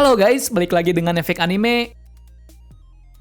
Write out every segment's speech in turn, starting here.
Halo guys, balik lagi dengan Efek Anime.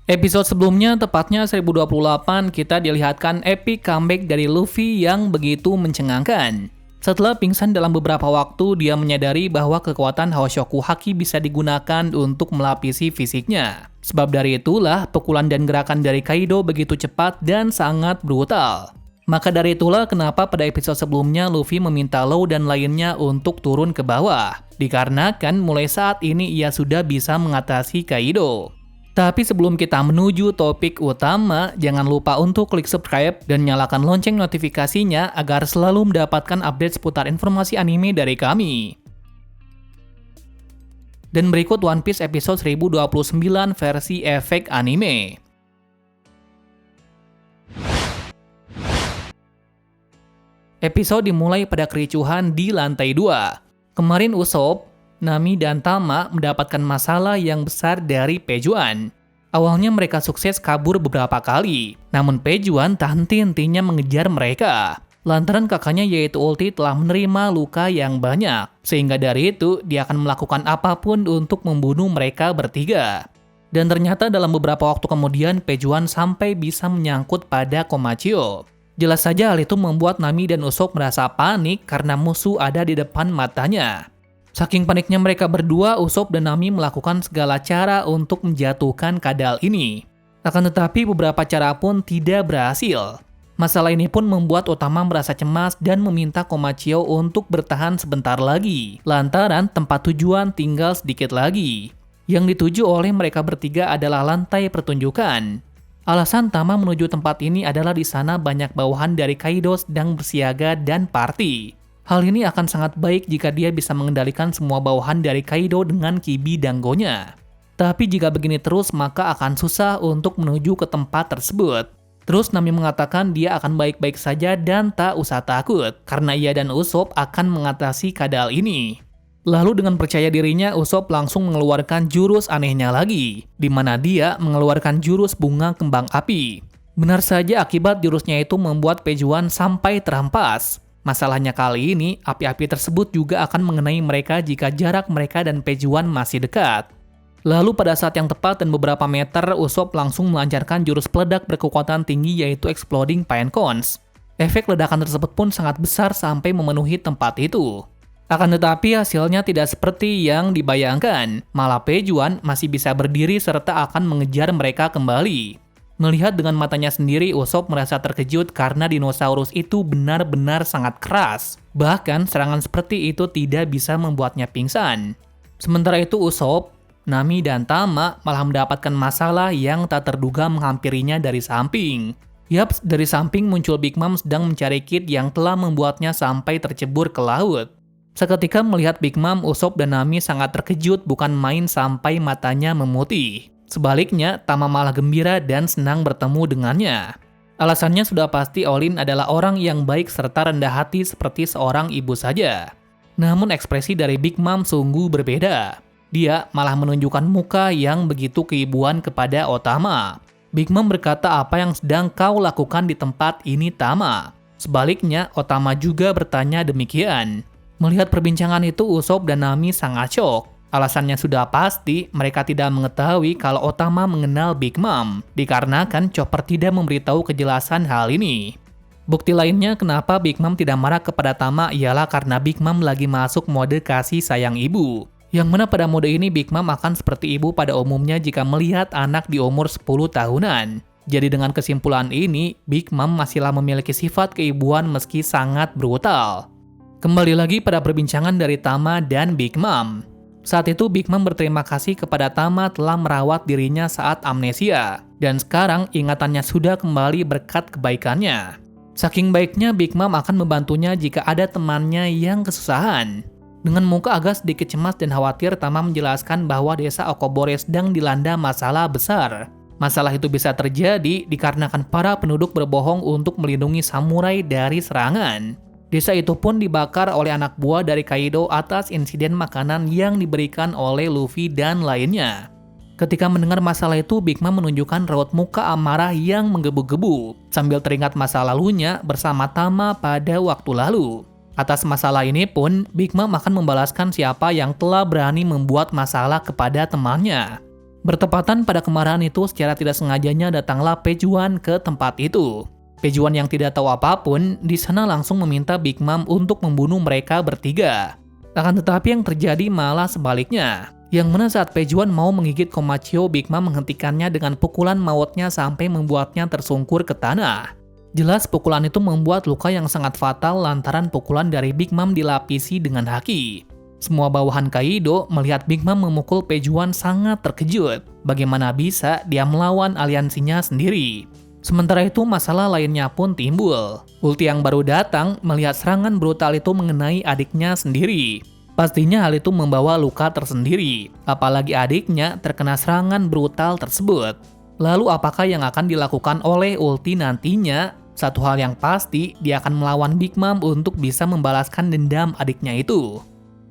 Episode sebelumnya, tepatnya 1028, kita dilihatkan epic comeback dari Luffy yang begitu mencengangkan. Setelah pingsan dalam beberapa waktu, dia menyadari bahwa kekuatan Hoshoku Haki bisa digunakan untuk melapisi fisiknya. Sebab dari itulah, pukulan dan gerakan dari Kaido begitu cepat dan sangat brutal. Maka dari itulah kenapa pada episode sebelumnya Luffy meminta Law dan lainnya untuk turun ke bawah. Dikarenakan mulai saat ini ia sudah bisa mengatasi Kaido. Tapi sebelum kita menuju topik utama, jangan lupa untuk klik subscribe dan nyalakan lonceng notifikasinya agar selalu mendapatkan update seputar informasi anime dari kami. Dan berikut One Piece episode 1029 versi Efek Anime. Episode dimulai pada kericuhan di lantai 2. Kemarin Usopp, Nami dan Tama mendapatkan masalah yang besar dari Pejuan. Awalnya mereka sukses kabur beberapa kali, namun Pejuan tak henti-hentinya mengejar mereka. Lantaran kakaknya yaitu Ulti telah menerima luka yang banyak, sehingga dari itu dia akan melakukan apapun untuk membunuh mereka bertiga. Dan ternyata dalam beberapa waktu kemudian Pejuan sampai bisa menyangkut pada Komachio. Jelas saja hal itu membuat Nami dan Usopp merasa panik karena musuh ada di depan matanya. Saking paniknya mereka berdua, Usopp dan Nami melakukan segala cara untuk menjatuhkan kadal ini. Akan tetapi beberapa cara pun tidak berhasil. Masalah ini pun membuat Otama merasa cemas dan meminta Komachio untuk bertahan sebentar lagi, lantaran tempat tujuan tinggal sedikit lagi. Yang dituju oleh mereka bertiga adalah lantai pertunjukan. Alasan Tama menuju tempat ini adalah di sana banyak bawahan dari Kaido sedang bersiaga dan party. Hal ini akan sangat baik jika dia bisa mengendalikan semua bawahan dari Kaido dengan Kibi Dangonya. Tapi jika begini terus maka akan susah untuk menuju ke tempat tersebut. Terus Nami mengatakan dia akan baik-baik saja dan tak usah takut karena ia dan Usopp akan mengatasi kadal ini. Lalu dengan percaya dirinya Usopp langsung mengeluarkan jurus anehnya lagi, di mana dia mengeluarkan jurus bunga kembang api. Benar saja akibat jurusnya itu membuat Pejuan sampai terampas. Masalahnya kali ini, api-api tersebut juga akan mengenai mereka jika jarak mereka dan Pejuan masih dekat. Lalu pada saat yang tepat dan beberapa meter, Usopp langsung melancarkan jurus peledak berkekuatan tinggi yaitu Exploding Pine Cones. Efek ledakan tersebut pun sangat besar sampai memenuhi tempat itu. Akan tetapi hasilnya tidak seperti yang dibayangkan, malah Pejuan masih bisa berdiri serta akan mengejar mereka kembali. Melihat dengan matanya sendiri, Usopp merasa terkejut karena dinosaurus itu benar-benar sangat keras. Bahkan serangan seperti itu tidak bisa membuatnya pingsan. Sementara itu Usopp, Nami dan Tama malah mendapatkan masalah yang tak terduga menghampirinya dari samping. Yaps, dari samping muncul Big Mom sedang mencari Kid yang telah membuatnya sampai tercebur ke laut. Seketika melihat Big Mom, Usopp dan Nami sangat terkejut bukan main sampai matanya memutih. Sebaliknya, Tama malah gembira dan senang bertemu dengannya. Alasannya sudah pasti Olin adalah orang yang baik serta rendah hati seperti seorang ibu saja. Namun ekspresi dari Big Mom sungguh berbeda. Dia malah menunjukkan muka yang begitu keibuan kepada Otama. Big Mom berkata apa yang sedang kau lakukan di tempat ini Tama. Sebaliknya, Otama juga bertanya demikian. Melihat perbincangan itu, Usopp dan Nami sangat syok. Alasannya sudah pasti, mereka tidak mengetahui kalau Otama mengenal Big Mom, dikarenakan Chopper tidak memberitahu kejelasan hal ini. Bukti lainnya kenapa Big Mom tidak marah kepada Tama ialah karena Big Mom lagi masuk mode kasih sayang ibu. Yang mana pada mode ini Big Mom akan seperti ibu pada umumnya jika melihat anak di umur 10 tahunan. Jadi dengan kesimpulan ini, Big Mom masihlah memiliki sifat keibuan meski sangat brutal. Kembali lagi pada perbincangan dari Tama dan Big Mom. Saat itu Big Mom berterima kasih kepada Tama telah merawat dirinya saat amnesia, dan sekarang ingatannya sudah kembali berkat kebaikannya. Saking baiknya Big Mom akan membantunya jika ada temannya yang kesusahan. Dengan muka agak sedikit cemas dan khawatir, Tama menjelaskan bahwa desa Okobore sedang dilanda masalah besar. Masalah itu bisa terjadi dikarenakan para penduduk berbohong untuk melindungi samurai dari serangan. Desa itu pun dibakar oleh anak buah dari Kaido atas insiden makanan yang diberikan oleh Luffy dan lainnya. Ketika mendengar masalah itu, Big Mom menunjukkan raut muka amarah yang menggebu-gebu, sambil teringat masa lalunya bersama Tama pada waktu lalu. Atas masalah ini pun, Big Mom akan membalaskan siapa yang telah berani membuat masalah kepada temannya. Bertepatan pada kemarahan itu, secara tidak sengajanya datanglah Pejuan ke tempat itu. Pejuan yang tidak tahu apapun, di sana langsung meminta Big Mom untuk membunuh mereka bertiga. Akan tetapi yang terjadi malah sebaliknya. Yang mana saat Pejuan mau menggigit Komachio, Big Mom menghentikannya dengan pukulan mautnya sampai membuatnya tersungkur ke tanah. Jelas pukulan itu membuat luka yang sangat fatal lantaran pukulan dari Big Mom dilapisi dengan haki. Semua bawahan Kaido melihat Big Mom memukul Pejuan sangat terkejut. Bagaimana bisa dia melawan aliansinya sendiri? Sementara itu masalah lainnya pun timbul. Ulti yang baru datang melihat serangan brutal itu mengenai adiknya sendiri. Pastinya hal itu membawa luka tersendiri. Apalagi adiknya terkena serangan brutal tersebut. Lalu apakah yang akan dilakukan oleh Ulti nantinya? Satu hal yang pasti, dia akan melawan Big Mom untuk bisa membalaskan dendam adiknya itu.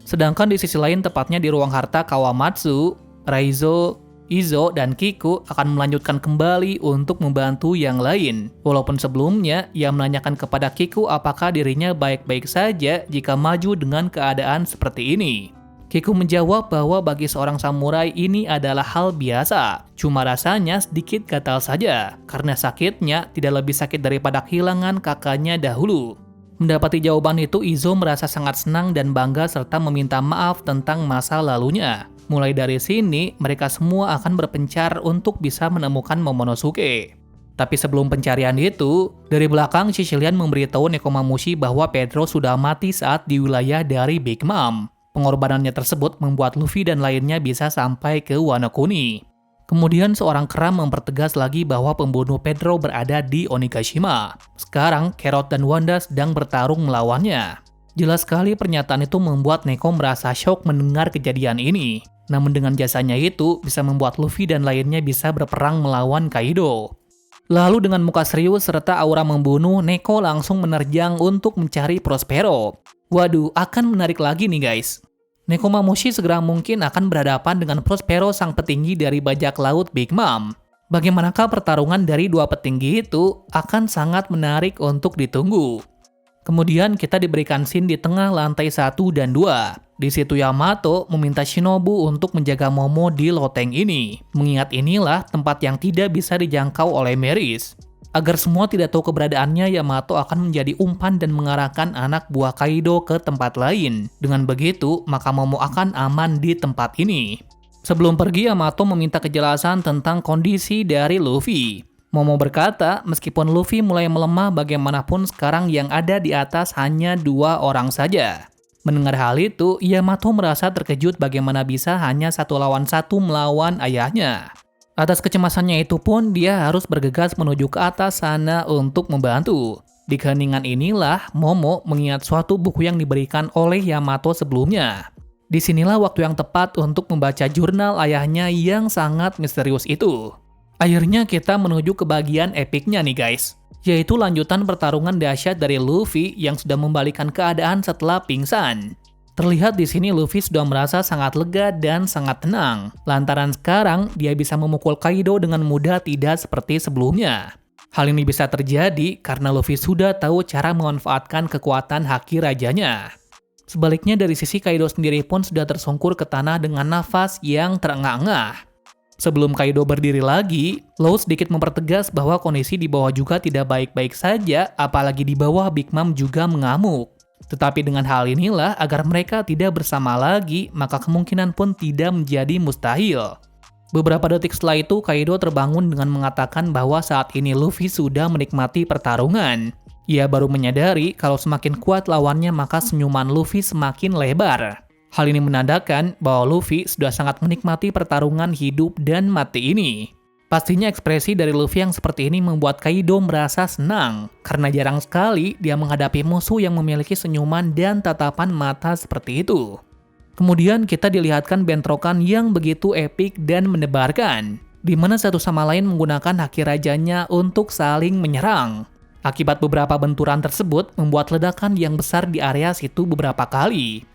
Sedangkan di sisi lain, tepatnya di ruang harta Kawamatsu, Raizo, Izo, dan Kiku akan melanjutkan kembali untuk membantu yang lain. Walaupun sebelumnya, ia menanyakan kepada Kiku apakah dirinya baik-baik saja jika maju dengan keadaan seperti ini. Kiku menjawab bahwa bagi seorang samurai ini adalah hal biasa, cuma rasanya sedikit gatal saja, karena sakitnya tidak lebih sakit daripada kehilangan kakaknya dahulu. Mendapati jawaban itu, Izo merasa sangat senang dan bangga serta meminta maaf tentang masa lalunya. Mulai dari sini, mereka semua akan berpencar untuk bisa menemukan Momonosuke. Tapi sebelum pencarian itu, dari belakang Shishilian memberitahu Nekomamushi bahwa Pedro sudah mati saat di wilayah dari Big Mom. Pengorbanannya tersebut membuat Luffy dan lainnya bisa sampai ke Wano Kuni. Kemudian seorang kera mempertegas lagi bahwa pembunuh Pedro berada di Onigashima. Sekarang Carrot dan Wanda sedang bertarung melawannya. Jelas sekali pernyataan itu membuat Neko merasa syok mendengar kejadian ini. Namun dengan jasanya itu bisa membuat Luffy dan lainnya bisa berperang melawan Kaido. Lalu dengan muka serius serta aura membunuh, Neko langsung menerjang untuk mencari Prospero. Waduh, akan menarik lagi nih guys. Nekomamushi segera mungkin akan berhadapan dengan Prospero, sang petinggi dari bajak laut Big Mom. Bagaimanakah pertarungan dari dua petinggi itu akan sangat menarik untuk ditunggu. Kemudian kita diberikan scene di tengah lantai 1 dan 2. Di situ Yamato meminta Shinobu untuk menjaga Momo di loteng ini. Mengingat inilah tempat yang tidak bisa dijangkau oleh Meris. Agar semua tidak tahu keberadaannya, Yamato akan menjadi umpan dan mengarahkan anak buah Kaido ke tempat lain. Dengan begitu, maka Momo akan aman di tempat ini. Sebelum pergi, Yamato meminta kejelasan tentang kondisi dari Luffy. Momo berkata, meskipun Luffy mulai melemah, bagaimanapun sekarang yang ada di atas hanya 2 orang saja. Mendengar hal itu, Yamato merasa terkejut bagaimana bisa hanya 1 lawan 1 melawan ayahnya. Atas kecemasannya itu pun, dia harus bergegas menuju ke atas sana untuk membantu. Di keheningan inilah, Momo mengingat suatu buku yang diberikan oleh Yamato sebelumnya. Disinilah waktu yang tepat untuk membaca jurnal ayahnya yang sangat misterius itu. Akhirnya kita menuju ke bagian epiknya nih guys. Yaitu lanjutan pertarungan dahsyat dari Luffy yang sudah membalikan keadaan setelah pingsan. Terlihat di sini Luffy sudah merasa sangat lega dan sangat tenang, lantaran sekarang dia bisa memukul Kaido dengan mudah tidak seperti sebelumnya. Hal ini bisa terjadi karena Luffy sudah tahu cara memanfaatkan kekuatan haki rajanya. Sebaliknya dari sisi Kaido sendiri pun sudah tersungkur ke tanah dengan nafas yang terengah-engah. Sebelum Kaido berdiri lagi, Law sedikit mempertegas bahwa kondisi di bawah juga tidak baik-baik saja, apalagi di bawah Big Mom juga mengamuk. Tetapi dengan hal inilah agar mereka tidak bersama lagi, maka kemungkinan pun tidak menjadi mustahil. Beberapa detik setelah itu, Kaido terbangun dengan mengatakan bahwa saat ini Luffy sudah menikmati pertarungan. Ia baru menyadari kalau semakin kuat lawannya maka senyuman Luffy semakin lebar. Hal ini menandakan bahwa Luffy sudah sangat menikmati pertarungan hidup dan mati ini. Pastinya ekspresi dari Luffy yang seperti ini membuat Kaido merasa senang, karena jarang sekali dia menghadapi musuh yang memiliki senyuman dan tatapan mata seperti itu. Kemudian kita dilihatkan bentrokan yang begitu epik dan mendebarkan, di mana satu sama lain menggunakan haki rajanya untuk saling menyerang. Akibat beberapa benturan tersebut membuat ledakan yang besar di area situ beberapa kali.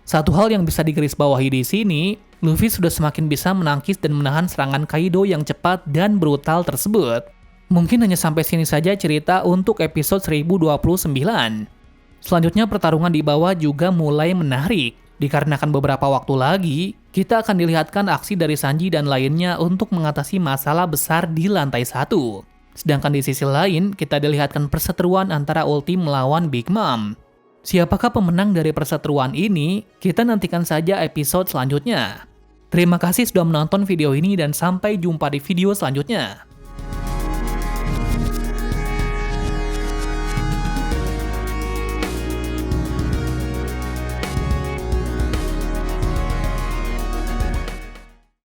Satu hal yang bisa digarisbawahi di sini, Luffy sudah semakin bisa menangkis dan menahan serangan Kaido yang cepat dan brutal tersebut. Mungkin hanya sampai sini saja cerita untuk episode 1029. Selanjutnya pertarungan di bawah juga mulai menarik. Dikarenakan beberapa waktu lagi, kita akan dilihatkan aksi dari Sanji dan lainnya untuk mengatasi masalah besar di lantai 1. Sedangkan di sisi lain, kita dilihatkan perseteruan antara Ulti melawan Big Mom. Siapakah pemenang dari perseteruan ini? Kita nantikan saja episode selanjutnya. Terima kasih sudah menonton video ini dan sampai jumpa di video selanjutnya.